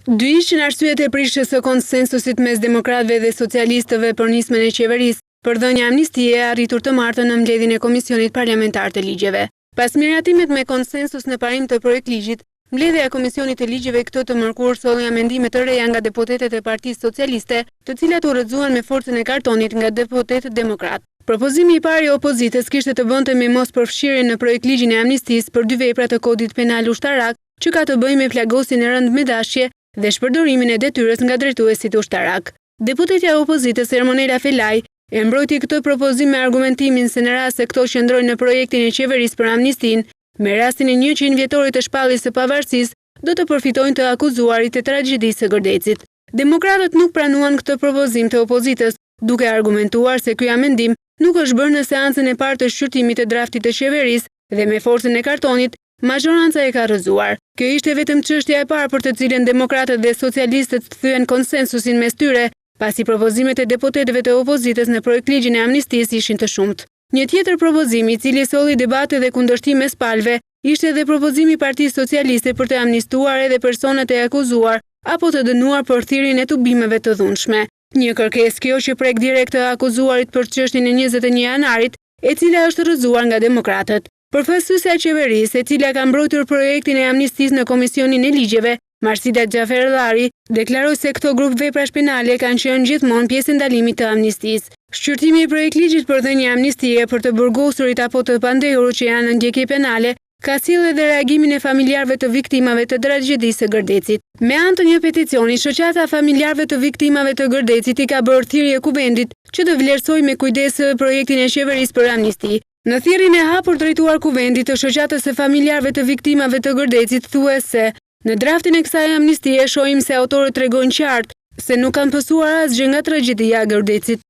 Dy ishin arsyet e prishjes së konsensusit mes demokratëve dhe socialistëve për nismën e qeverisë për dhënia amnistie e arritur të martën në mbledhjen e Komisionit Parlamentar të Ligjeve. Pas miratimet me konsensus në parim të projektligjit, mbledhja e Komisionit të Ligjeve këtë të mërkur solli amendime të reja nga deputetet e Partisë Socialiste, të cilat u rrëzuan me forcën e kartonit nga deputetët demokrat. Propozimi i parë i opozitës kishte të bënte me mos përfshirjen në projektligjin e amnistisë për dy vepra të kodit penal ushtarak, që ka të bëjë me plagosin e rënd me dashje dhe shpërdorimin e detyrës nga drejtuesit ushtarak. Deputetja e opozitës Ermonela Felaj e mbrojti këtë propozim me argumentimin se në rast se këto qëndrojnë në projektin e qeverisë për amnistin, me rastin e 100 vjetorit të shpalljes së pavarësisë, do të përfitojnë të akuzuarit e tragjedisë së Gërdecit. Demokratët nuk pranuan këtë propozim të opozitës, duke argumentuar se ky amendim nuk është bërë në seancën e parë të shqyrtimit të draftit të qeverisë dhe me forcën e kartonit, majoranca e ka rrëzuar. Kjo ishte vetëm çështja e parë për të cilën demokratët dhe socialistët thyen konsensusin mes tyre, pasi propozimet e deputetëve të opozitës në projektligjin e amnistisë ishin të shumtë. Një tjetër propozim i cili solli debate dhe kundërshtim mes palëve, ishte edhe propozimi i Partisë Socialiste për të amnistuar edhe personat e akuzuar apo të dënuar për thirrjen e tubimeve të dhunshme. Një kërkesë kjo që prek direkt të akuzuarit për çështjen e 21 janarit, e cila është rrëzuar nga demokratët. Përfaqësuesja e qeverisë, e cila ka mbrojtur projektin e amnistisë në Komisionin e Ligjeve, Marsida Xhaferellari, deklaroi se këto grup veprash penale kanë qenë gjithmonë pjesë e ndalimit të amnistisë. Shqyrtimi i projektligjit për dhënie amnistie për të burgosurit apo të pandehur që janë në ndjekje penale ka sjellë edhe reagimin e familjarëve të viktimave të tragjedisë së Gërdecit. Me anë të një peticioni, shoqata familjarëve të viktimave të Gërdecit i ka bërë thirrje kuvendit që të vlerësojë me kujdes projektin e qeverisë për amnisti. Në thirrjen e hapur drejtuar kuvendit të shoqatës së familjarëve të viktimave të Gërdecit thuhet se në draftin e kësaj amnistie shohim se autorët tregojnë qartë se nuk kanë pësuar asgjë nga tragjedia e Gërdecit.